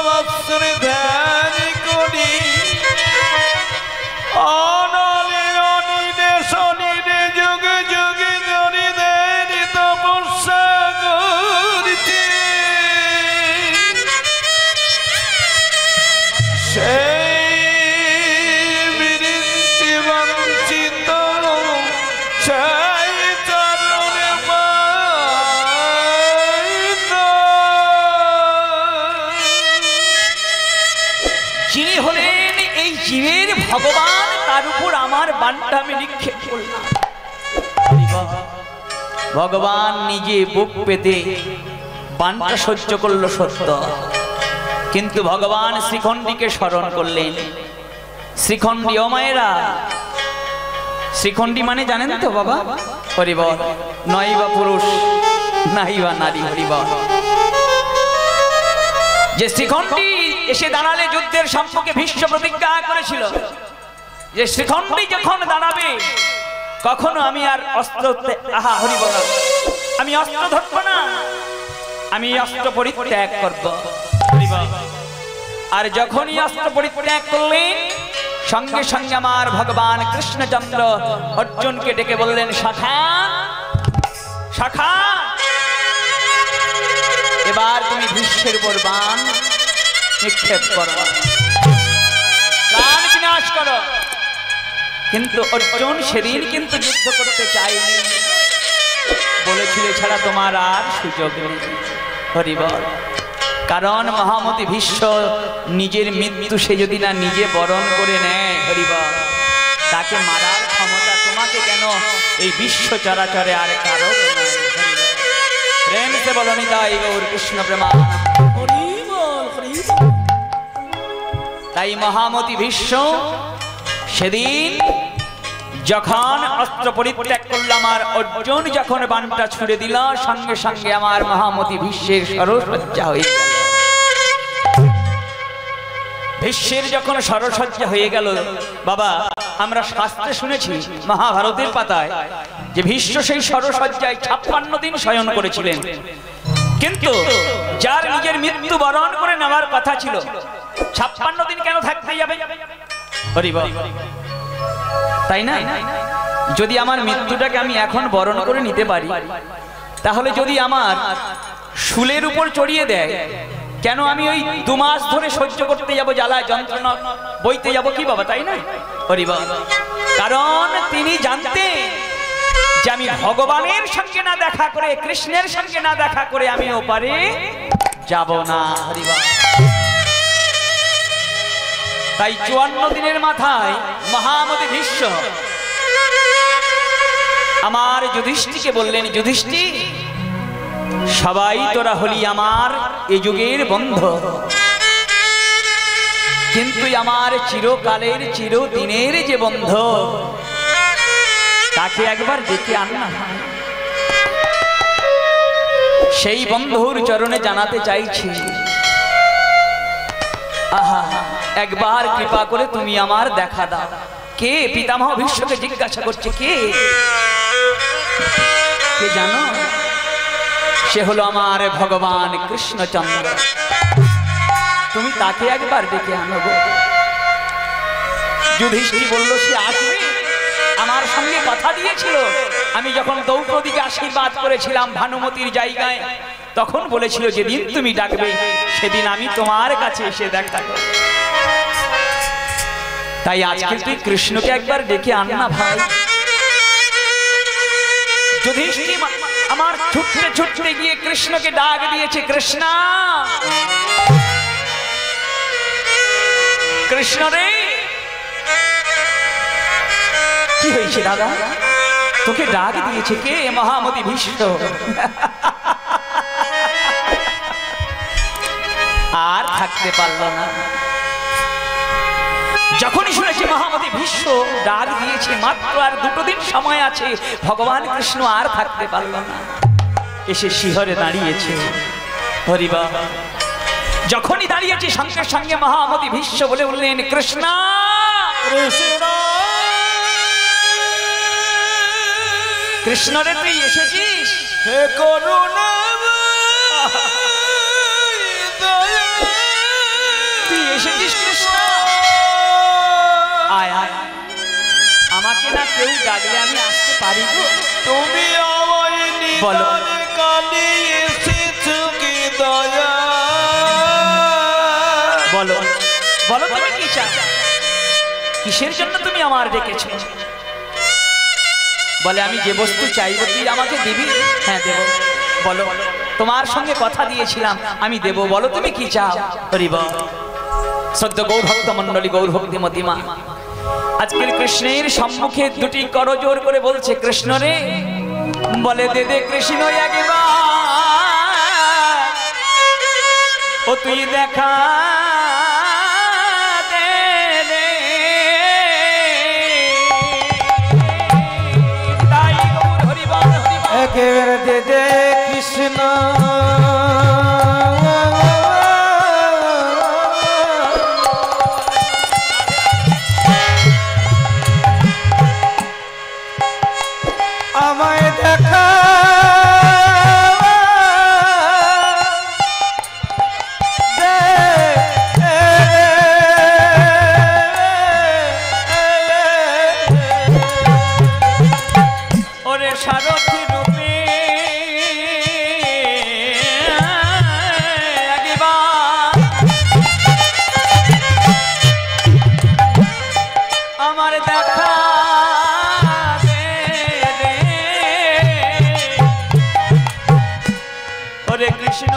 বৎসরে ধ্যান করি অনলে অনিলে শনিলে যুগে যুগে ধরি দেন তপস্যা করিতে সেই বিরতি বঞ্চিত সেই চরণে যিনি হলেন এই জীবের ভগবান, তার উপর আমার বাণটা আমি নিক্ষেপ করলাম। ভগবান নিজে বুক পেতে বাণটা সহ্য করল সত্য, কিন্তু ভগবান শ্রীখণ্ডীকে স্মরণ করলেন। শ্রীখণ্ডী, ও মায়েরা, শ্রীখণ্ডী মানে জানেন তো বাবা? হরিবল। নয় বা পুরুষ নাই বা নারী, হরিবল। যে শ্রীখণ্ডী এসে দাঁড়ালে যুদ্ধের সম্মুখে ভীষ্ম প্রতিজ্ঞা করেছিল যে শ্রীখণ্ডী যখন দাঁড়াবে কখনো আমি আর অস্ত্র হরিব না, আমি অস্ত্র ধরব না, আমি অস্ত্র পরিত্যাগ করব। আর যখনই অস্ত্র পরিত্যাগ করলেন সঙ্গে সঙ্গে আমার ভগবান কৃষ্ণচন্দ্র অর্জুনকে ডেকে বললেন, শাখা শাখা, এবার তুমি ভীষ্মের উপর বাণ নিক্ষেপ করো, প্রাণ বিনাশ করো। কিন্তু অর্জুন সেদিন কিন্তু যুদ্ধ করতে চায়নি, বলেছিল ছাড়া তোমার আর সুযোগ নেই। হরিবল। কারণ মহামতি ভীষ্ম নিজের মৃত্যু সে যদি না নিজে বরণ করে নেয়, হরিবল, তাকে মারার ক্ষমতা তোমাকে কেন, এই বিশ্ব চরাচরে আর কারো নয়। প্রেম সে বলো নিতাই গৌর কৃষ্ণ প্রেমা। তাই মহামতি ভীষ্ম সেদিন যখন অস্ত্র পরিত্যাগ করলাম আর অর্জুন যখন বাণটা ছুড়ে দিল, সঙ্গে সঙ্গে আমার মহামতি ভীষ্মের সরসজ্জা হয়ে গেল। ভীষ্মের যখন সরসজ্জা হয়ে গেল, বাবা আমরা শাস্ত্রে শুনেছি মহাভারতের পাতায় যে ভীষ্ম সেই সরসজ্জায় 56 দিন শয়ন করেছিলেন, কিন্তু যার নিজের মৃত্যু বরণ করে নেওয়ার কথা ছিল 56 দিন কেন থাকতে যাবে? তাই না? যদি আমার মৃত্যুটাকে আমি এখন বরণ করে নিতে পারি, তাহলে যদি আমার শুলের উপর চড়িয়ে দেয়, কেন আমি ওই 2 মাস ধরে সহ্য করতে যাব, জ্বালা যন্ত্রণা বইতে যাব কি বাবা? তাই না? কারণ তিনি জানতেন যে আমি ভগবানের সঙ্গে না দেখা করে, কৃষ্ণের সঙ্গে না দেখা করে আমি ওপারে যাব না। তাই 54 দিনের মাথায় মহামতি ভীষ্ম আমার যুধিষ্ঠিরকে বললেন, যুধিষ্ঠির সবাই তোরা হলি আমার এ যুগের বন্ধু, কিন্তু আমার চিরকালের চিরদিনের যে বন্ধু তাকে একবার ডেকে আনা। সেই বন্ধুর চরণে জানাতে চাইছি, আহা একবার কৃপা করে তুমি আমার দেখা দাও। কে? পিতামহ ভীষ্মকে জিজ্ঞাসা করছে, কে কে জানো? সে হলো আমার ভগবান কৃষ্ণচন্দ্র, তুমি তাকে একবার ডেকে আনবো। যুধিষ্ঠির বলল, সে আসবে, আমার সঙ্গে কথা দিয়েছিল। আমি যখন দ্রৌপদীকে আশীর্বাদ করেছিলাম ভানুমতির জায়গায়, তখন বলেছিল যেদিন তুমি ডাকবে সেদিন আমি তোমার কাছে এসে দেখা করব। তাই আজকে তুই কৃষ্ণকে একবার ডেকে আন না ভাই। যুধিষ্ঠির আমার ছুটতে ছুটতে গিয়ে কৃষ্ণকে ডাক দিয়েছে, কৃষ্ণ কৃষ্ণ রে। কি হয়েছে দাদা? তোকে ডাক দিয়েছে কে? মহামতি ভীষ্ম। আর থাকতে পারল না। যখনই শুনেছে মহামতি ভীষ্ম ডাক দিয়েছে, মাত্র আর 2 দিন সময় আছে, ভগবান কৃষ্ণ আর থাকতে পারল না, এসে শিহরে দাঁড়িয়েছে। হরিবা যখনই দাঁড়িয়েছে সঙ্গে সঙ্গে মহামতি ভীষ্ম বলে উঠলেন, কৃষ্ণ কৃষ্ণ রে তুই এসেছিস? হে করুণা আয় আয়, আমাকে না কেউ ডাকলে আমি আসতে পারি গো। তুমি আমায় বলো। নিদানে কালি এসেছো কি দয়া। বলো বলো তুমি কি চাও, কিসের জন্য তুমি আমার ডেকেছো? বলে আমি যে বস্তু চাইবো তুই আমাকে দিবি। হ্যাঁ দেব। বলো, তোমার সঙ্গে কথা দিয়েছিলাম আমি দেব, বলো তুমি কি চাও। হরিব সদ্য গৌরভক্ত মন্ডলী গৌরভক্তি মতিমা আজকের কৃষ্ণের সম্মুখে দুটি করজোর করে বলছে, কৃষ্ণ রে, বলে দে দে কৃষ্ণ একবার ও তুই দেখা দে দে। তাই গৌর হরিবল হরিবল। একেবারে দে দে কৃষ্ণ আমায় দেখা ওরে সারথি রূপে একবার আমার দেখা দে রে। ওরে কৃষ্ণ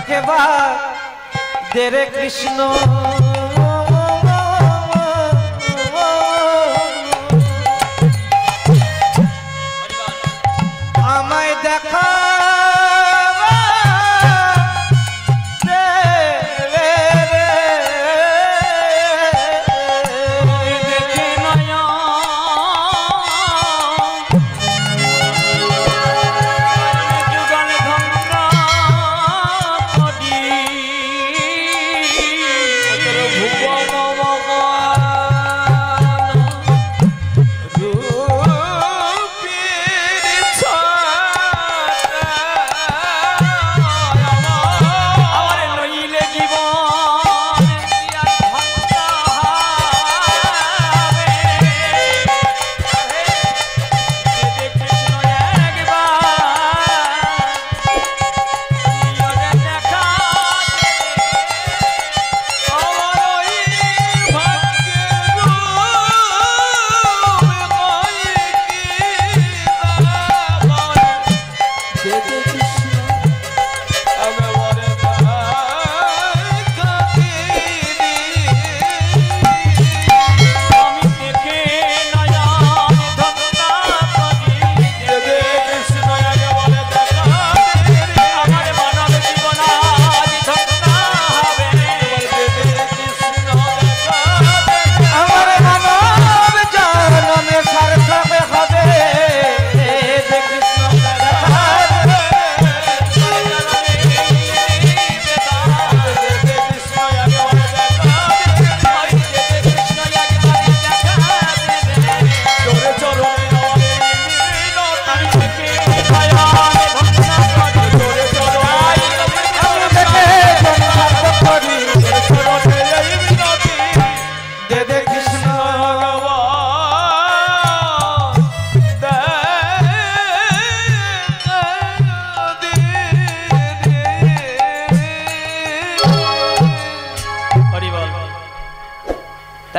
একবার দে রে কৃষ্ণ আমায় দেখা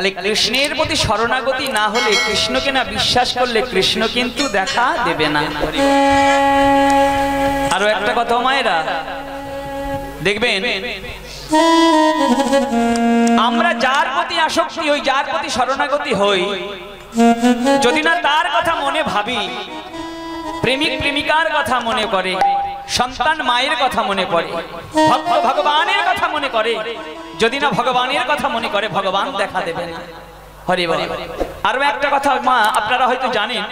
তাহলে কৃষ্ণের প্রতি শরণাগতি না হলে, কৃষ্ণকে না বিশ্বাস করলে কৃষ্ণ কিন্তু দেখা দেবে না। আরো একটা কথা মায়েরা দেখবেন, আমরা যার প্রতি আসক্তি হই, যার প্রতি শরণাগতি হই, যদি না তার কথা মনে ভাবি, প্রেমিক প্রেমিকার কথা মনে করে, সন্তান মায়ের কথা মনে করে, ভক্ত ভগবানের কথা মনে করে, যদি না ভগবানের কথা মনে করে, ভগবান দেখা দেবে না। হরি বল। আরো একটা কথা মা, আপনারা হয়তো জানেন,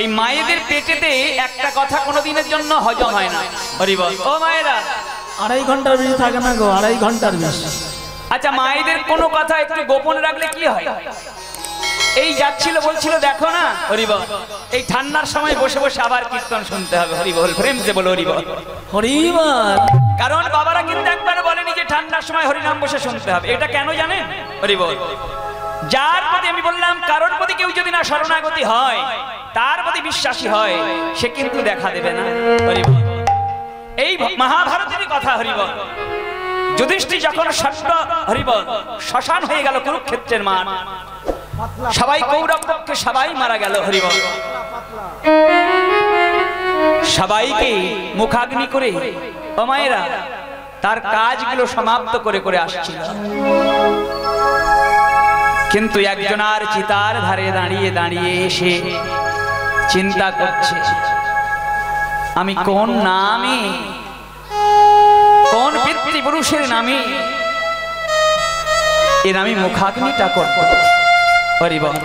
এই মায়েদের পেটেতে একটা কথা কোনোদিনের জন্য হজম হয় না। হরি বল। ও মায়েরা, 2.5 ঘন্টার বেশি থাকে না গো, 2.5 ঘন্টার বেশি। আচ্ছা, মায়েদের কোনো কথা একটু গোপন রাখলে কি হয়? এই যাচ্ছিল বলছিল দেখো না, হরি বল, এই ঠান্ডার সময় বসে বসে আবার কীর্তন শুনতে হবে। হরি বল, প্রেম সে বলো হরি বল। হরি বল। কারণ বাবারা কিন্তু একবার বলেনি যে ঠান্ডার সময় হরিনাম বসে শুনতে হবে। এটা কেন জানেন? হরি বল। যার প্রতি আমি বললাম, কারোর প্রতি কেউ যদি না শরণাগতি হয়, তার প্রতি বিশ্বাসী হয়, সে কিন্তু দেখা দেবে না। হরি বল। এই মহাভারতেরই কথা। হরি বল। যুধিষ্ঠির যখন সত্য, হরি বল, শ্মশান হয়ে গেল কুরুক্ষেত্রের মাঠ, সবাই কৌরব পক্ষে সবাই মারা গেল। হরি বল। সবাইকে মুখাগ্নি করে ও মায়েরা তার কাজগুলো সমাপ্ত করে করে আসছিল, কিন্তু একজন আর চিতার ধারে দাঁড়িয়ে দাঁড়িয়ে এসে চিন্তা করছে, আমি কোন নামে, কোন পিতৃপুরুষের নামে এর আমি মুখাগ্নিটা করব। হরি বল।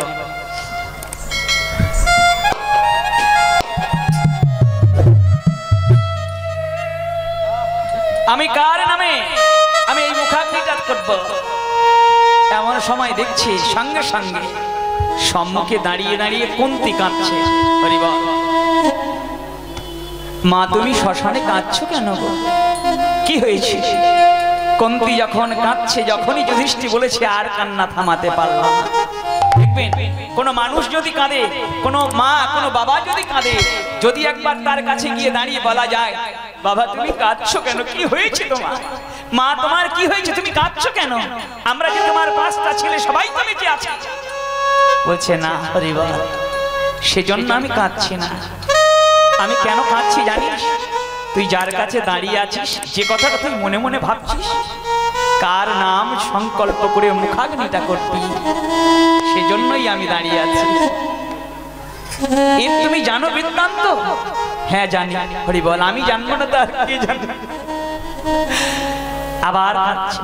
আমি কার নামে আমি এই মুখাগ্নিটা করব? এমন সময় দেখছি সঙ্গে সঙ্গে সম্মুখে দাঁড়িয়ে দাঁড়িয়ে কুন্তি কাঁদছে। হরি বল। মা, তুমি শ্মশানে কাঁদছো কেন গো? কি হয়েছে? কুন্তি যখন কাঁদছে, যখনই যুধিষ্ঠির বলেছে, আর কান্না থামাতে পারলাম না। দেখবেন, কোন মানুষ যদি কাঁদে, কোন মা কোন বাবা যদি কাঁদে, যদি একবার তার কাছে গিয়ে দাঁড়িয়ে বলা যায়, বাবা তুমি কাঁদছো কেন, কি হয়েছে তোমার? মা তোমার কি হয়েছে, তুমি কাঁদছো কেন? আমরা যে তোমার 5টা ছেলে সবাই তো বেঁচে আছে। বলছে না হরি বল, সেজন্য আমি কাঁদছি না। আমি কেন কাঁদছি জানিস? তুই যার কাছে দাঁড়িয়ে আছিস, যে কথাটা তুই মনে মনে ভাবছিস, কার নাম সংকল্প করে মুখাগ্নিটা করবি, সেজন্যই আমি দাঁড়িয়ে আছি। এর তুমি জানো বৃত্তান্ত? হ্যাঁ জানি। হরি বল। আমি জানবো না তার কি জানো? আবার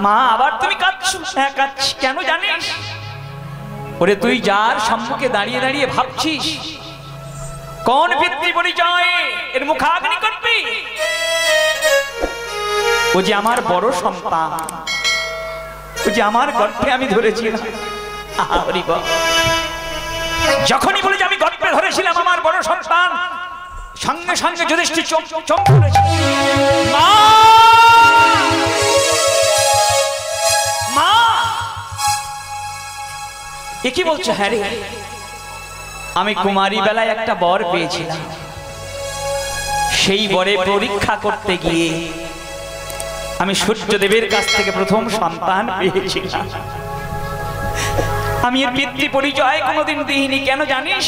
মা, আবার তুমি কাঁদছো? হ্যাঁ কাঁদছি। কেন জানিস? ওরে, তুই যার সম্মুখে দাঁড়িয়ে দাঁড়িয়ে ভাবছিস কোন পিতৃ পরিচয়ে এর মুখাগ্নি করবি, ও যে আমার বড় সন্তান, ও যে আমার গর্ভে আমি ধরেছিলাম। হরি বল। যখনই বলে যে আমি গর্ভে ধরেছিলাম আমার বড় সন্তান, সঙ্গে সঙ্গে যুধিষ্ঠির চমকে পড়েছে। মা, মা, এ কি বলছো? হ্যাঁ রে, আমি কুমারী বেলায় একটা বর পেয়েছিলাম, সেই বরে পরীক্ষা করতে গিয়ে আমি সূর্যদেবের কাছ থেকে প্রথম সন্তান পেয়েছিলাম। আমি এর পিতৃ পরিচয় কোনোদিন দিইনি। কেন জানিস?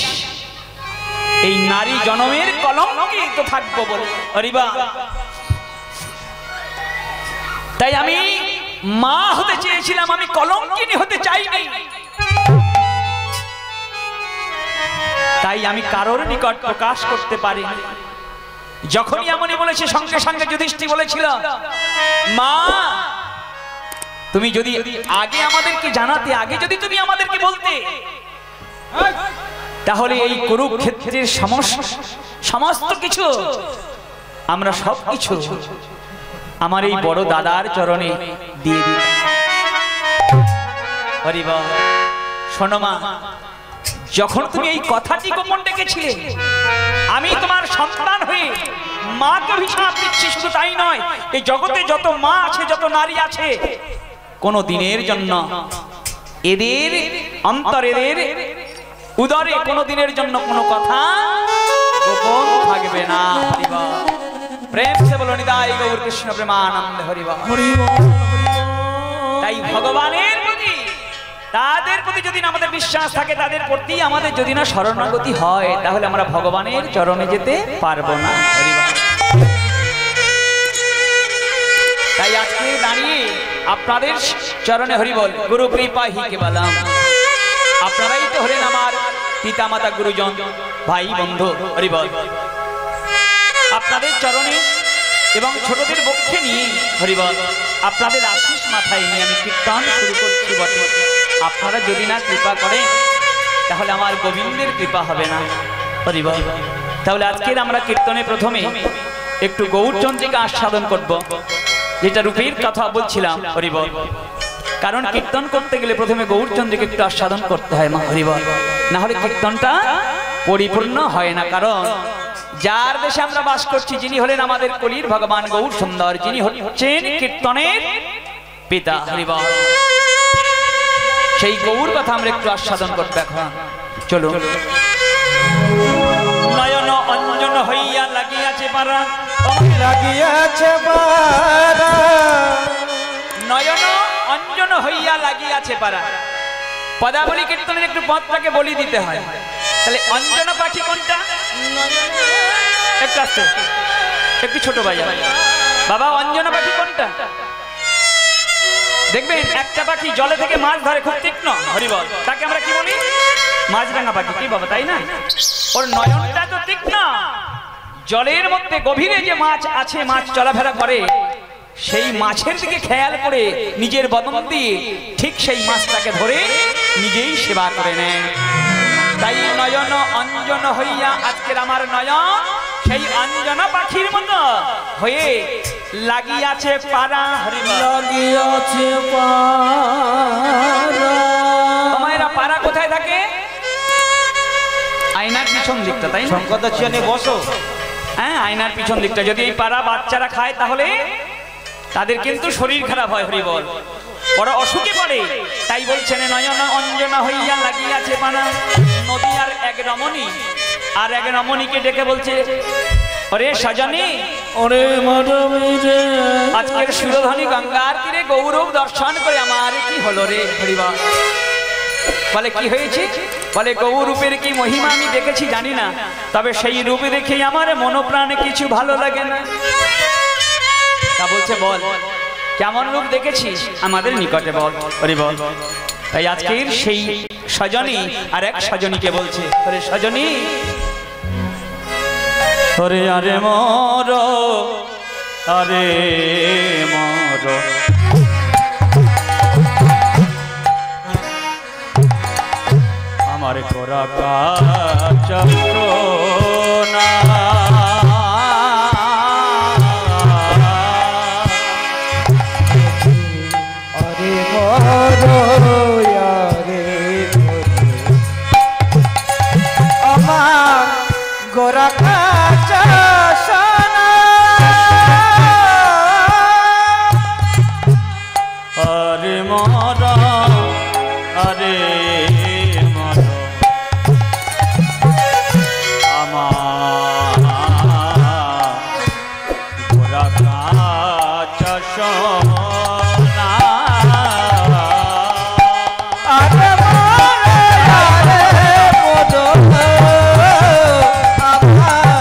এই নারী জনমের কলঙ্কে তো থাকবো বলে। হরিবা। তাই আমি মা হতে চেয়েছিলাম, আমি কলঙ্কিনী হতে চাইনি। তাই আমি কারোর নিকট প্রকাশ করতে পারি। যখনই এমনই বলেছে, সঙ্গে সঙ্গে যুধিষ্ঠির বলেছিল, মা তুমি যদি আগে আমাদেরকে জানাতে, আগে যদি তুমি আমাদেরকে বলতে, তাহলে এই কুরুক্ষেত্রের সমস্ত কিছু, আমরা সব কিছু আমার এই বড় দাদার চরণে দিয়ে দিই। হরি বল। শোনো মা, যখন তুমি এই কথাটি গোপন রেখেছিলে, আমি তোমার সন্তান হয়ে মাকে অভিশাপ দিচ্ছি। শুধু তাই নয়, এই জগতে যত মা আছে, যত নারী আছে, কোন দিনের জন্য এদের অন্তর, এদের উদরে কোন দিনের জন্য কোনো কথা গোপন থাকবে না। হরি বল। প্রেম সে বলো নিতাই গৌর কৃষ্ণ প্রেমানন্দ। হরি বল। তাই ভগবানের প্রতি তাদের প্রতি যদি না আমাদের বিশ্বাস থাকে, তাদের প্রতি আমাদের যদি না শরণাগতি হয়, তাহলে আমরা ভগবানের চরণে যেতে পারবো না। তাই আজকে দাঁড়িয়ে আপনাদের চরণে হরিবল, গুরু কৃপা হি কেবলম। আপনারাই তো হলেন আমার পিতা মাতা গুরুজন ভাই বন্ধু, হরিবল। আপনাদের চরণে এবং ছোটদের বক্ষে নিয়ে হরিবল, আপনাদের আশিস মাথায় নিয়ে আমি কীর্তন শুরু করছি বটে। আপনারা যদি না কৃপা করেন, তাহলে আমার গোবিন্দের কৃপা হবে না, হরিবল। তাহলে আজকের আমরা কীর্তনে প্রথমে একটু গৌরচন্দ্রিকা আস্বাদন করব, যেটা রূপের কথা বলছিলাম, হরিবল। কারণ কীর্তন করতে গেলে প্রথমে গৌরচন্দ্রিকা একটু আস্বাদন করতে হয়, মা, হরিবল। না হলে কীর্তনটা পরিপূর্ণ হয় না। কারণ যার দেশে আমরা বাস করছি, যিনি হলেন আমাদের কলির ভগবান গৌর সুন্দর, যিনি হচ্ছেন কীর্তনের পিতা, হরিবল। সেই গৌর কথা আমরা একটু আস্বাদন করতে এখন চলো। নয়ন অঞ্জন হইয়া লাগিয়াছে পারা, লাগিয়াছে পারা, নয়ন অঞ্জন হইয়া লাগিয়াছে পারা। পদাবলী কীর্তনের একটু পদটাকে বলি দিতে হয়। তাহলে অঞ্জন পাখি কোনটা? একটু আসতে, একটু ছোট বাজা বাবা, অঞ্জন পাখি কোনটা? দেখবেন একটা পাখি জলে থেকে মাছ ধরে, খুব তীক্ষ্ণ, হরিবল। তাকে আমরা কি বলি? মাছরাঙা পাখি, কি বাবা, তাই না? ওর নয়নটা তো তীক্ষ্ণ। জলের মধ্যে গভীরে যে মাছ আছে, মাছ চলাফেরা করে, সেই মাছের দিকে খেয়াল করে নিজের বদন দিয়ে ঠিক সেই মাছটাকে ধরে নিজেই সেবা করে নেয়। তাই নয়ন অঞ্জন হইয়া আজকের আমার নয়ন সেই অঞ্জন পাখির মতো হয়ে লাগিয়াছে পারা, লাগিয়াছে পারা। তোমারা পারা কোথায় থাকে? আয়নার পিছন দিকটা, তাই না? সংকট চেনে বসো। হ্যাঁ, আয়নার পিছন দিকটা। যদি এই পারা বাচ্চারা খায়, তাহলে তাদের কিন্তু শরীর খারাপ হয়, হরিবল, বড় অসুখে পড়ে। তাই বলছেন নয়ন অঞ্জন হইয়া লাগিয়াছে পানা। নদী আর এক রমণী, আর এক রমণীকে ডেকে বলছে, ওরে সজনী, ওরে মাধবী রে, আজকের সুরধনী গঙ্গার তীরে গৌরব দর্শন করে আমার কি হলো রে, হরিবল। বলে কি হয়েছে? বলে গৌরূপের কি মহিমা আমি দেখেছি জানি না, তবে সেই রূপে দেখে আমার মনোপ্রাণে কিছু ভালো লাগে না। তা বলছে, বল কেমন রূপ দেখেছিস, আমাদের নিকটে বল, হরিবল। তাই আজকের সেই সজনী আর এক সজনীকে বলছে, ওরে সজনী, ওরে আরে মর, আরে মর, আমার করা কাজ না। আরে মরো, আরে আমার গোরা কাঁচা সোনা। আরে মর, আরে মর, আমার গোরা কাঁচা সোনা। আরে মরো, আরে মরো, আমার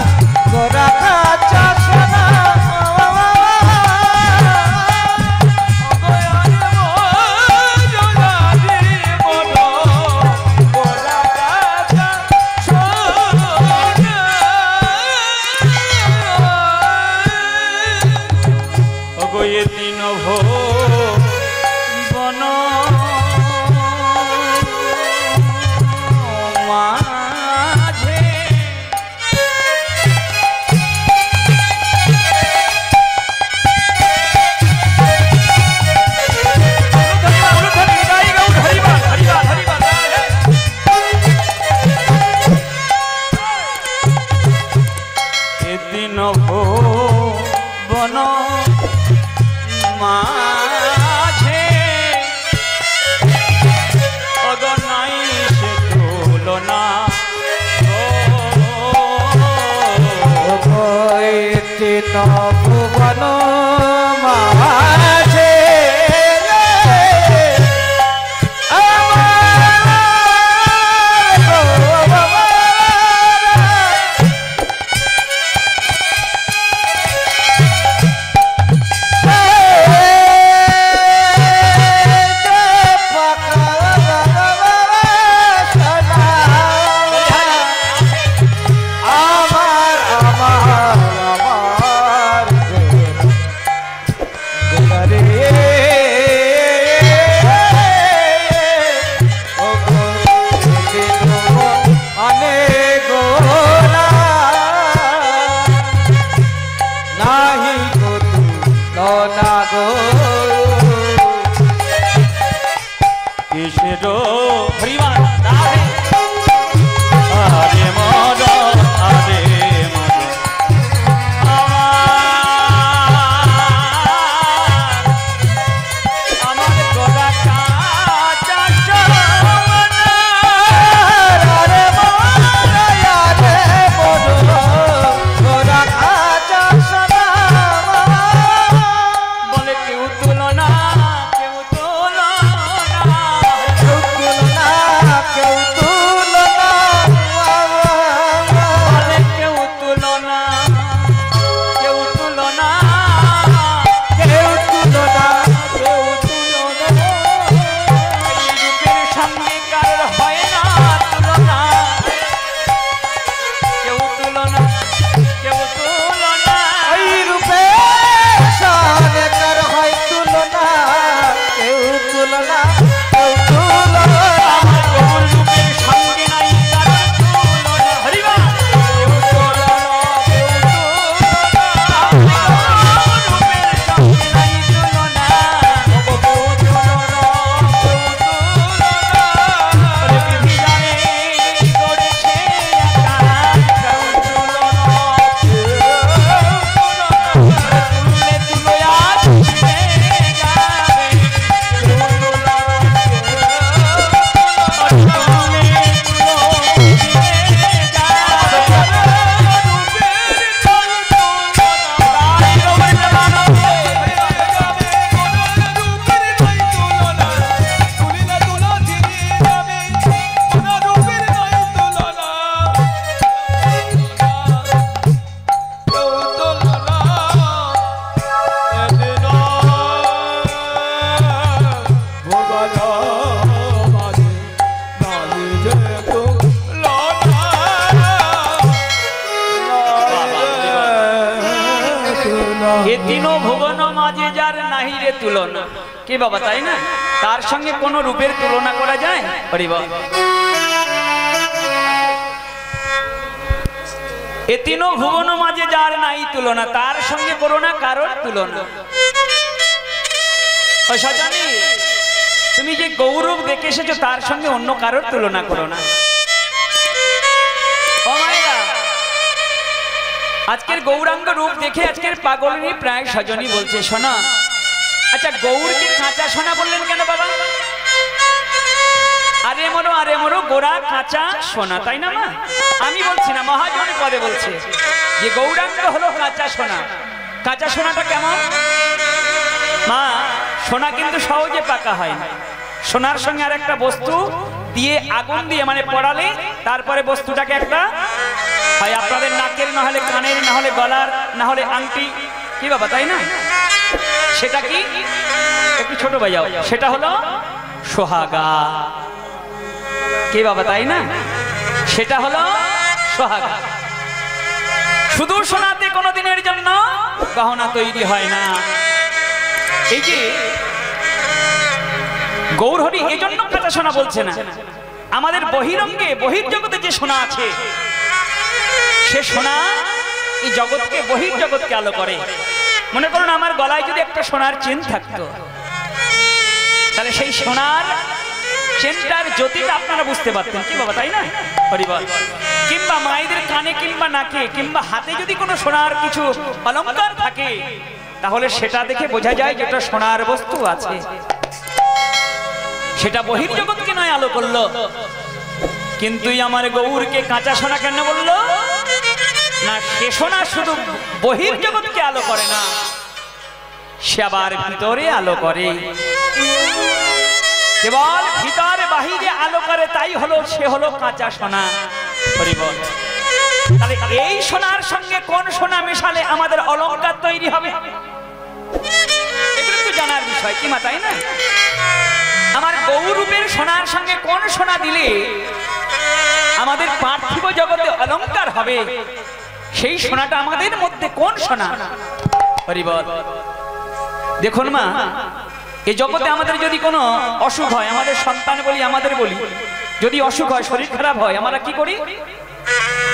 গোরা কাঁচা সোনা। বন মাঝে এদিন বন মাঝে অগনাই সে তুলনা। ভুবন মাঝে আমার না গো কিসের হরিমান রাধে আরে মদন আরে মদন আমার গোরা কাঁচা আরে মদন গোরা কাঁচা সোনা বলে কেউ তুলনা কেউ তুলনা কেউ তুলনা কেউ তুলনা বলে কেউ তুলনা কেউ তুলনা কেউ তুলনা কেউ তুলনা এই রূপের সামনে কার হয় না তুলনা কেউ তুলনা কেউ তুলনা ওই রূপে সামনে কার হয় তুলনা কেউ তুলনা কেউ তুলনা আমার গৌর রূপের সঙ্গে নাই কারণ তুলনা হরিবা কেউ তুলনা কেউ তুলনা আমার রূপের সঙ্গে নাই তুলনা কেউ তুলনা কেউ তুলনা বলে পৃথিবী জানে করেছে আকাশ কেউ তুলনা কেউ তুলনা তুললে তুলো আর ছিঁড়ে যাবে কেউ তুলনা এ তিনো ভুবন মাঝে যার নাহি রে তুলনা কি বাবা তাই না তার সঙ্গে কোন রূপের তুলনা করা যায় হরিবা এ তিনো ভুবন মাঝে যার নাই তুলনা তার সঙ্গে করো না কারোর তুলনা ও সাজানি তুমি যে গৌরব দেখে এসেছো তার সঙ্গে অন্য কারোর তুলনা করো না ও মায়েরা আজকের গৌরাঙ্গ রূপ দেখে আজকের পাগলিনী প্রায় সজনী বলছে সোনা আচ্ছা গৌরকে কাঁচা সোনা বললেন কেন বাবা আরে মরো গোরা কাঁচা সোনা তাই না মা আমি বলছি না মহাজন পদে বলছে যে গৌরাঙ্গ হলো কাঁচা সোনাটা কেমন মা সোনা কিন্তু সহজে পাকা হয় না সোনার সঙ্গে আর একটা বস্তু দিয়ে আগুন দিয়ে মানে পড়ালে তারপরে বস্তুটাকে একটা হয় আপনাদের নাকের না হলে কানের না হলে গলার না হলে আংটি কি বাবা তাই না সেটা কি একটু ছোট বাজাও সেটা হলো সোহাগা কি বাবা তাই না সেটা হলো সোহাগা শুধু সোনাতে কোনোদিনের জন্য গহনা তৈরি হয় না এই যে গৌরহরি এই জন্য কাঁচা সোনা বলছে না আমাদের বহিরঙ্গে বহির্জগতে যে সোনা আছে সে সোনা এই জগৎকে বহির্জগৎকে আলো করে মনে করুন আমার গলায় যদি একটা সোনার চেন থাকতো তাহলে সেই সোনার চেনটার জ্যোতিটা আপনারা বুঝতে পারতেন কি বাবা তাই না হরিবল কিংবা মায়েদের কানে কিংবা নাকে কিংবা হাতে যদি কোনো সোনার কিছু অলংকার থাকে তাহলে সেটা দেখে বোঝা যায় যেটা সোনার বস্তু আছে সেটা বহির্জগৎকে নয় আলো করলো কিন্তু আমার গৌরকে কাঁচা সোনা কেন বললো না সে সোনা শুধু বহির্জগৎকে আলো করে না সে আবার ভিতরে আলো করে কেবল ভিতরে বাহিরে আলো করে তাই হলো সে হলো কাঁচা সোনা হরিবল তাহলে এই সোনার সঙ্গে কোন সোনা মেশালে আমাদের অলংকার তৈরি হবে এগুলো তো জানার বিষয় কি মা তাই না আমার গৌরূপের সোনার সঙ্গে কোন সোনা দিলে আমাদের পার্থিব জগতে অলংকার হবে সেই সোনাটা আমাদের মধ্যে কোন সোনা হরিবল দেখুন মা এই জগতে আমাদের যদি কোনো অসুখ হয় আমাদের সন্তান বলি আমাদের বলি যদি অসুখ হয় শরীর খারাপ হয় আমরা কি করি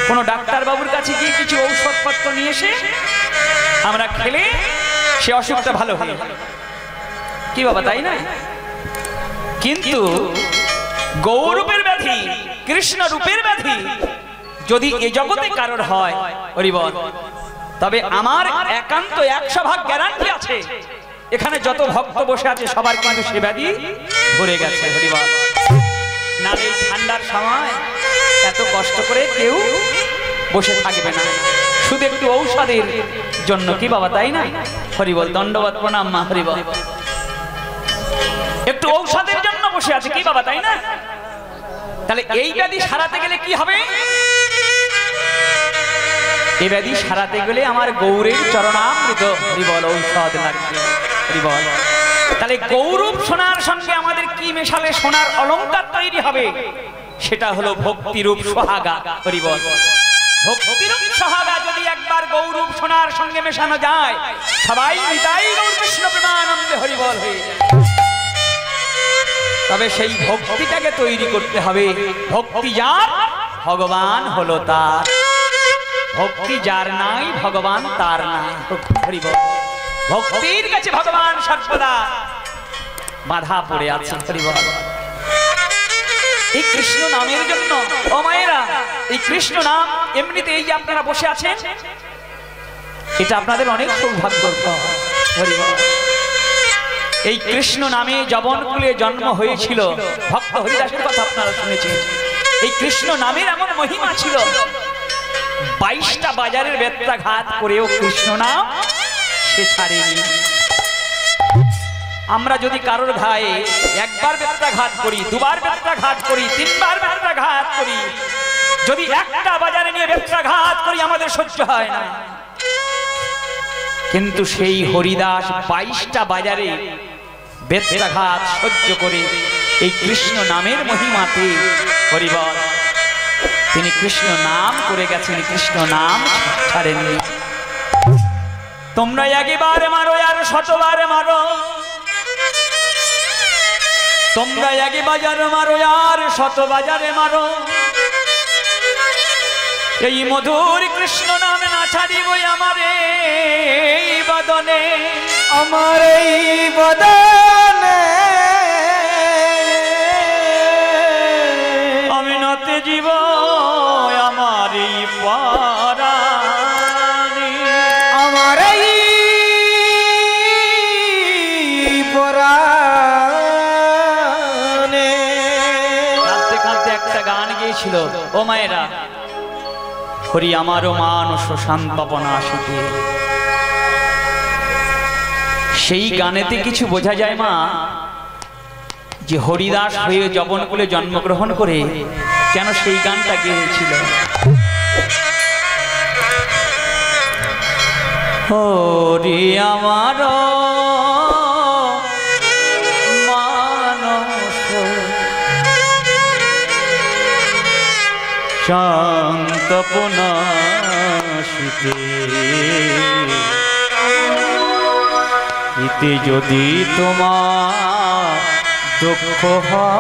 কোনো ডাক্তার বাবুর কাছে গিয়ে কিছু ঔষধপত্র নিয়ে এসে আমরা খেলে সে অসুখটা ভালো হয়ে গেল। কি বাবা তাই না? কিন্তু গৌরূপের ব্যাধি, কৃষ্ণ রূপের ব্যাধি যদি এ জগতে কারোর হয় হরিবল, তবে আমার একান্ত 100% গ্যারান্টি আছে এখানে যত ভক্ত বসে আছে সবার কিন্তু সে ব্যাধি ধরে গেছে হরিবল। না এই ঠান্ডার সময় এত কষ্ট করে কেউ বসে থাকবে না, শুধু একটু ঔষধের জন্য। কি বাবা তাই না? হরিবল, দণ্ডবত প্রণাম মা, হরিবল। একটু ঔষধের জন্য বসে আছে, কি বাবা তাই না? তাহলে এই ব্যাধি সারাতে গেলে কি হবে? এই ব্যাধি সারাতে গেলে আমার গৌরের চরণামৃত হরিবল ঔষধ লাগবে হরিবল। তাহলে গৌরব সোনার সঙ্গে আমাদের কি মেশালে সোনার অলংকার তৈরি হবে? সেটা হলো ভক্তিরূপ সোহাগা হরিবল। ভক্তিরূপ সোহাগা যদি একবার গৌরব সোনার সঙ্গে মেশানো যায়, সবাই নিতাই গৌর কৃষ্ণ প্রেমানন্দে হরিবল হয়ে যায়। তবে সেই ভক্তিটাকে তৈরি করতে হবে। ভক্তি যার ভগবান হলো তার, ভক্তি যার নাই ভগবান তার নাই হরিবল। ভক্তির কাছে ভগবান সর্বদা বাধা পড়ে আছে হরিবল। এই কৃষ্ণ নামের জন্য ও মায়েরা, এই কৃষ্ণ নাম এমনিতে এই যে আপনারা বসে আছেন, এটা আপনাদের অনেক সৌভাগ্যর হরিবল। এই কৃষ্ণ নামে যবনকুলে জন্ম হয়েছিল ভক্ত হরিদাসের কথা আপনারা শুনেছেন। এই কৃষ্ণ নামের এমন মহিমা ছিল, 22টা বাজারের বেত্রাঘাত করেও কৃষ্ণ নাম সে ছাড়েনি। আমরা যদি কারোর গায়ে একবার বেত্রাঘাত করি, দুবার বেত্রাঘাত করি, 3বার বেত্রাঘাত করি, যদি একটা বাজারে নিয়ে বেত্রাঘাত করি আমাদের সহ্য হয় না। কিন্তু সেই হরিদাস 22টা বাজারে বেত্রাঘাত সহ্য করে এই কৃষ্ণ নামের মহিমাতে হরিবল তিনি কৃষ্ণ নাম করে গেছেন, কৃষ্ণ নাম ছাড়েননি। তোমরা একবার মারো আর 100বার মারো, তোমরা এক বাজার মারো আর 100 বাজারে মারো, এই মধুর কৃষ্ণ নাম না ছাড়িব আমার এই বদনে, আমার এই বদনে আমি নতে জীব আমার এই পরাণে, আমার এই পরাণে। কাঁদতে কাঁদতে একটা গান গিয়েছিল ও মায়েরা, হরি আমারও মানস শান্তপনা আসিতে। সেই গানেতে কিছু বোঝা যায় মা, যে হরিদাস হয়ে যবনকুলে জন্মগ্রহণ করে কেন সেই গানটা গেয়েছিল। হরি আমারও মানস শান্তপনা আসিতে, ইতি যদি তোমার দুঃখ হয়